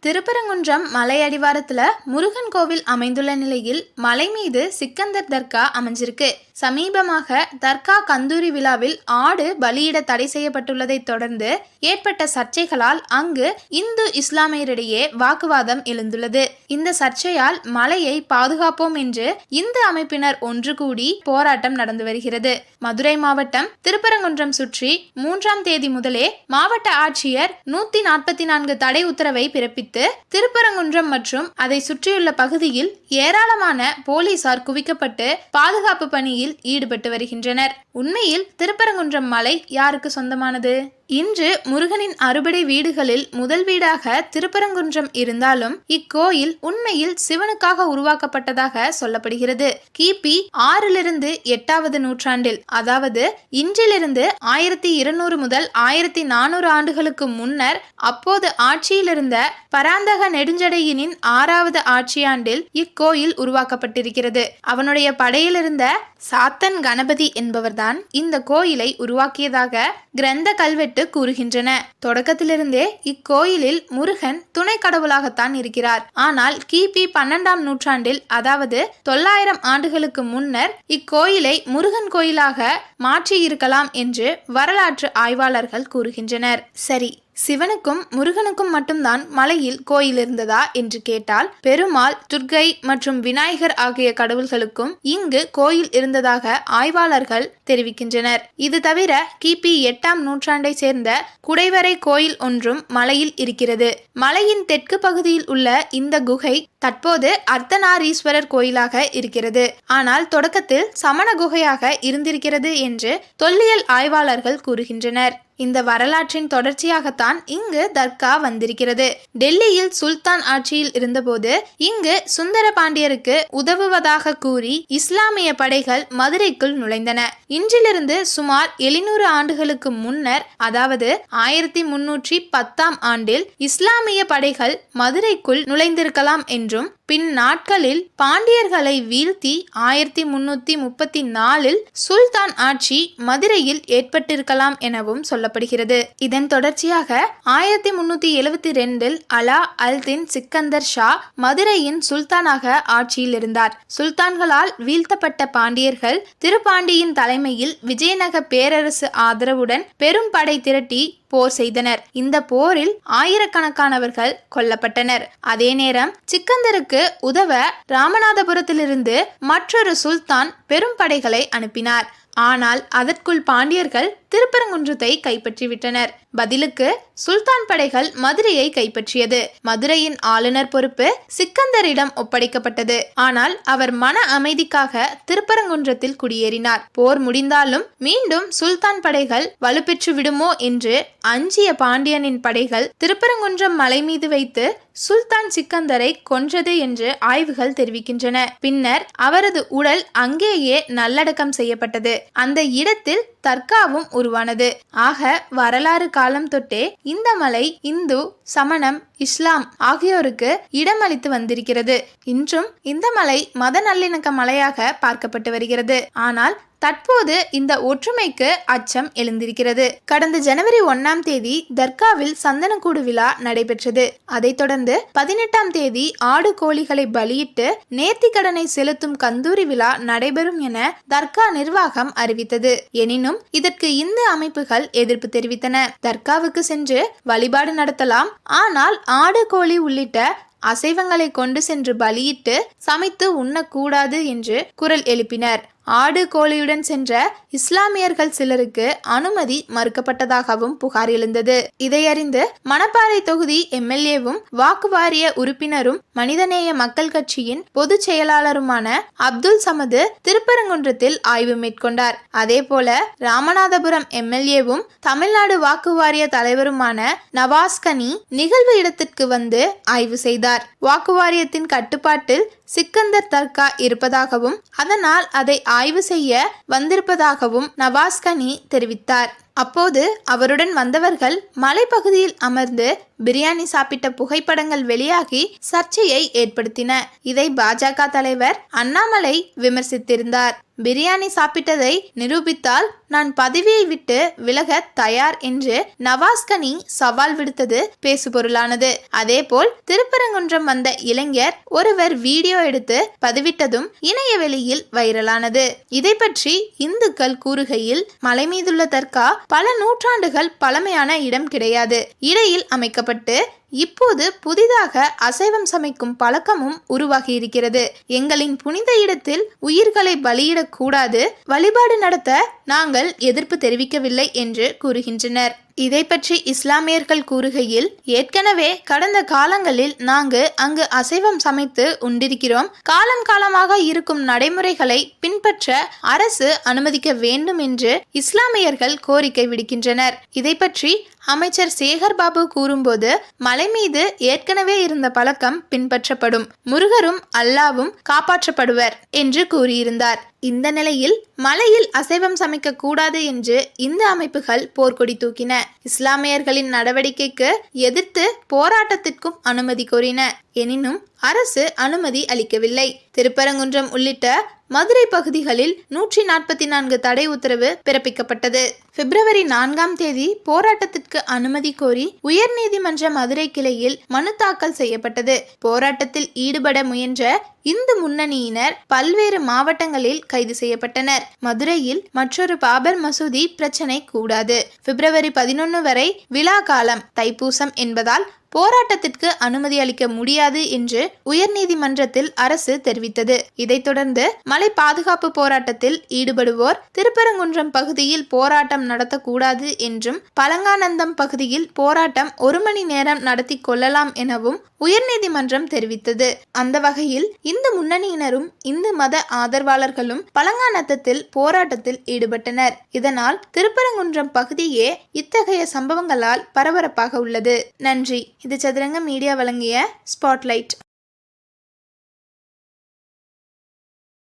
திருப்பரங்குன்றம் மலை அடிவாரத்துல முருகன் கோவில் அமைந்துள்ள நிலையில் மலை மீது சிக்கந்தர் தர்கா அமைஞ்சிருக்கு. சமீபமாக தர்கா கந்தூரி விழாவில் ஆடு பலியிட தடை செய்யப்பட்டுள்ளதை தொடர்ந்து ஏற்பட்ட சர்ச்சைகளால் அங்கு இந்து இஸ்லாமியரிடையே வாக்குவாதம் எழுந்துள்ளது. இந்த சர்ச்சையால் மலையை பாதுகாப்போம் என்று இந்து அமைப்பினர் ஒன்று கூடி போராட்டம் நடந்து வருகிறது. மதுரை மாவட்டம் திருப்பரங்குன்றம் சுற்றி 3ஆம் தேதி முதலே மாவட்ட ஆட்சியர் 144 தடை உத்தரவை பிறப்பித்து திருப்பரங்குன்றம் மற்றும் அதை சுற்றியுள்ள பகுதியில் ஏராளமான போலீசார் குவிக்கப்பட்டு பாதுகாப்பு பணியில் ஈடுபட்டு வருகின்றனர். உண்மையில் திருப்பரங்குன்றம் மலை யாருக்கு சொந்தமானது? இன்று முருகனின் அறுபடை வீடுகளில் முதல் வீடாக திருப்பரங்குன்றம் இருந்தாலும் இக்கோயில் உண்மையில் சிவனுக்காக உருவாக்கப்பட்டதாக சொல்லப்படுகிறது. கிபி 6 8வது நூற்றாண்டில், அதாவது இன்றிலிருந்து 1200 முதல் 1400 ஆண்டுகளுக்கு முன்னர் அப்போது ஆட்சியில் இருந்த பராந்தக நெடுஞ்சடையனின் 6வது ஆட்சியாண்டில் இக்கோயில் உருவாக்கப்பட்டிருக்கிறது. அவனுடைய படையில் இருந்த சாத்தன் கணபதி என்பவர்தான் இந்த கோயிலை உருவாக்கியதாக கிரந்த கல்வெட்டு கூறுகின்றன. தொடக்கத்திலிருந்தே இக்கோயிலில் முருகன் துணை கடவுளாகத்தான் இருக்கிறார். ஆனால் கிபி 12ஆம் நூற்றாண்டில், அதாவது 900 ஆண்டுகளுக்கு முன்னர் இக்கோயிலை முருகன் கோயிலாக மாற்றி இருக்கலாம் என்று வரலாற்று ஆய்வாளர்கள் கூறுகின்றனர். சரி, சிவனுக்கும் முருகனுக்கும் மட்டும்தான் மலையில் கோயில் இருந்ததா என்று கேட்டால், பெருமாள், துர்க்கை மற்றும் விநாயகர் ஆகிய கடவுள்களுக்கும் இங்கு கோயில் இருந்ததாக ஆய்வாளர்கள் தெரிவிக்கின்றனர். இது தவிர கிபி 8ஆம் நூற்றாண்டை சேர்ந்த குடைவரை கோயில் ஒன்றும் மலையில் இருக்கிறது. மலையின் தெற்கு பகுதியில் உள்ள இந்த குகை தற்போது அர்த்தநாரீஸ்வரர் கோயிலாக இருக்கிறது. ஆனால் தொடக்கத்தில் சமண குகையாக இருந்திருக்கிறது என்று தொல்லியல் ஆய்வாளர்கள் கூறுகின்றனர். இந்த வரலாற்றின் தொடர்ச்சியாகத்தான் இங்கு தர்கா வந்திருக்கிறது. டெல்லியில் சுல்தான் ஆட்சியில் இருந்தபோது இங்கு சுந்தர பாண்டியருக்கு உதவுவதாக கூறி இஸ்லாமிய படைகள் மதுரைக்குள் நுழைந்தன. இன்றிலிருந்து சுமார் 700 ஆண்டுகளுக்கு முன்னர், அதாவது 1310ஆம் ஆண்டில் இஸ்லாமிய படைகள் மதுரைக்குள் நுழைந்திருக்கலாம் என்றும், பின் நாட்களில் பாண்டியர்களை வீழ்த்தி 1334இல் சுல்தான் ஆட்சி மதுரையில் ஏற்பட்டிருக்கலாம் எனவும் சொல்லப்படுகிறது. இதன் தொடர்ச்சியாக 1372இல் அலா அல்-தின் சிக்கந்தர் ஷா மதுரையின் சுல்தானாக ஆட்சியில் இருந்தார். சுல்தான்களால் வீழ்த்தப்பட்ட பாண்டியர்கள் திருப்பாண்டியின் தலைமையில் விஜயநகர பேரரசு ஆதரவுடன் பெரும் படை திரட்டி போர் செய்தனர். இந்த போரில் ஆயிரக்கணக்கானவர்கள் கொல்லப்பட்டனர். அதே நேரம் சிக்கந்தருக்கு உதவ ராமநாதபுரத்திலிருந்து மற்றொரு சுல்தான் பெரும் படைகளை அனுப்பினார். ஆனால் அதற்குள் பாண்டியர்கள் திருப்பரங்குன்றத்தை கைப்பற்றிவிட்டனர். பதிலுக்கு சுல்தான் படைகள் மதுரையை கைப்பற்றியது. மதுரையின் ஆளுநர் பொறுப்பு சிக்கந்தரிடம் ஒப்படைக்கப்பட்டது. ஆனால் அவர் மன அமைதிக்காக திருப்பரங்குன்றத்தில் குடியேறினார். போர் முடிந்தாலும் மீண்டும் சுல்தான் படைகள் வலுப்பெற்று விடுமோ என்று அஞ்சிய பாண்டியனின் படைகள் திருப்பரங்குன்றம் மலை மீது வைத்து சுல்தான் சிக்கந்தரை கொன்றது என்று ஆய்வுகள் தெரிவிக்கின்றன. பின்னர் அவரது உடல் அங்கேயே நல்லடக்கம் செய்யப்பட்டது. அந்த இடத்தில் தர்காவும் உருவானது. ஆக வரலாறு காலம் தொட்டே இந்த மலை இந்து, சமணம், இஸ்லாம் ஆகியோருக்கு இடமளித்து வந்திருக்கிறது. இன்றும் இந்த மலை மத நல்லிணக்க மலையாக பார்க்கப்பட்டு வருகிறது. ஆனால் தற்போது இந்த ஒற்றுமைக்கு அச்சம் எழுந்திருக்கிறது. கடந்த ஜனவரி 1ஆம் தேதி தர்காவில் சந்தனக்கூடு விழா நடைபெற்றது. அதைத் தொடர்ந்து 18ஆம் தேதி ஆடு கோழிகளை பலியிட்டு நேர்த்திக்கடனை செலுத்தும் கந்தூரி விழா நடைபெறும் என தர்கா நிர்வாகம் அறிவித்தது. எனினும் இதற்கு இந்து அமைப்புகள் எதிர்ப்பு தெரிவித்தன. தர்காவுக்கு சென்று வழிபாடு நடத்தலாம், ஆனால் ஆடு கோழி உள்ளிட்ட அசைவங்களை கொண்டு சென்று பலியிட்டு சமைத்து உண்ணக்கூடாது என்று குரல் எழுப்பினர். ஆடு கோழியுடன் சென்ற இஸ்லாமியர்கள் சிலருக்கு அனுமதி மறுக்கப்பட்டதாகவும் புகார் எழுந்தது. இதையறிந்து மணப்பாறை தொகுதி எம்எல்ஏவும் வாக்கு வாரிய உறுப்பினரும் மனிதநேய மக்கள் கட்சியின் பொதுச் செயலாளருமான அப்துல் சமது திருப்பரங்குன்றத்தில் ஆய்வு மேற்கொண்டார். அதேபோல ராமநாதபுரம் எம்எல்ஏவும் தமிழ்நாடு வாக்கு வாரிய தலைவருமான நவாஸ்கனி நிகழ்வு இடத்திற்கு வந்து ஆய்வு செய்தார். வாக்கு வாரியத்தின் கட்டுப்பாட்டில் சிக்கந்தர் தர்கா இருப்பதாகவும் அதனால் அதை ஆய்வு செய்ய வந்திருப்பதாகவும் நவாஸ்கனி தெரிவித்தார். அப்போது அவருடன் வந்தவர்கள் மலைப்பகுதியில் அமர்ந்து பிரியாணி சாப்பிட்ட புகைப்படங்கள் வெளியாகி சர்ச்சையை ஏற்படுத்தின. இதை பாஜக தலைவர் அண்ணாமலை விமர்சித்திருந்தார். பிரியாணி சாப்பிட்டதை நிரூபித்தால் நான் பதவியை விட்டு விலக தயார் என்று நவாஸ்கனி சவால் விடுத்தது பேசுபொருளானது. அதேபோல் திருப்பரங்குன்றம் வந்த இளைஞர் ஒருவர் வீடியோ எடுத்து பதிவிட்டதும் இணையவெளியில் வைரலானது. இதை பற்றி இந்துக்கள் கூறுகையில், மலை மீதுள்ள தர்கா பல நூற்றாண்டுகள் பழமையான இடம் கிடையாது. இடையில் அமைக்கப்பட்டு இப்போது புதிதாக அசைவம் சமைக்கும் பழக்கமும் உருவாகி இருக்கிறது. எங்களின் புனித இடத்தில் உயிர்களை பலியிடக்கூடாது, வழிபாடு நடத்த நாங்கள் எதிர்ப்பு தெரிவிக்கவில்லை என்று கூறுகின்றனர். இதை பற்றி இஸ்லாமியர்கள் கூறுகையில், ஏற்கனவே கடந்த காலங்களில் நாங்கள் அங்கு அசைவம் சமைத்து உண்டிருக்கிறோம். காலம் காலமாக இருக்கும் நடைமுறைகளை பின்பற்ற அரசு அனுமதிக்க வேண்டும் என்று இஸ்லாமியர்கள் கோரிக்கை விடுக்கின்றனர். இதை பற்றி அமைச்சர் சேகர் பாபு கூறும்போது, மலை மீது ஏற்கனவே இருந்த பழக்கம் பின்பற்றப்படும், முருகரும் அல்லாவும் காப்பாற்றப்படுவர் என்று கூறியிருந்தார். இந்த நிலையில் மலையில் அசைவம் சமைக்க கூடாது என்று இந்த அமைப்புகள் போர்க்கொடி தூக்கின. இஸ்லாமியர்களின் நடவடிக்கைக்கு எதிர்த்து போராட்டத்திற்கும் அனுமதி கோரின. எனினும் அரசு அனுமதி அளிக்கவில்லை. திருப்பரங்குன்றம் உள்ளிட்ட மதுரை பகுதிகளில் 144 தடை உத்தரவு பிறப்பிக்கப்பட்டது. பிப்ரவரி 4 போராட்டத்திற்கு அனுமதி கோரி உயர்நீதிமன்ற மதுரை கிளையில் மனு தாக்கல் செய்யப்பட்டது. போராட்டத்தில் ஈடுபட முயன்ற இந்து முன்னணியினர் பல்வேறு மாவட்டங்களில் கைது செய்யப்பட்டனர். மதுரையில் மற்றொரு பாபர் மசூதி பிரச்சனை கூடாது. பிப்ரவரி 11 வரை விழா காலம், தைப்பூசம் என்பதால் போராட்டத்திற்கு அனுமதி அளிக்க முடியாது என்று உயர்நீதிமன்றத்தில் அரசு தெரிவித்தது. இதைத் தொடர்ந்து மலை பாதுகாப்பு போராட்டத்தில் ஈடுபடுவோர் திருப்பரங்குன்றம் பகுதியில் போராட்டம் நடத்தக்கூடாது என்றும், பழங்கானந்தம் பகுதியில் போராட்டம் 1 மணி நேரம் நடத்தி கொள்ளலாம் எனவும் உயர்நீதிமன்றம் தெரிவித்தது. அந்த வகையில் இந்து முன்னணியினரும் இந்து மத ஆதரவாளர்களும் பழங்கானந்தத்தில் போராட்டத்தில் ஈடுபட்டனர். இதனால் திருப்பரங்குன்றம் பகுதியே இத்தகைய சம்பவங்களால் பரபரப்பாக உள்ளது. நன்றி. இது சதுரங்க மீடியா வழங்கிய ஸ்பாட்லைட்.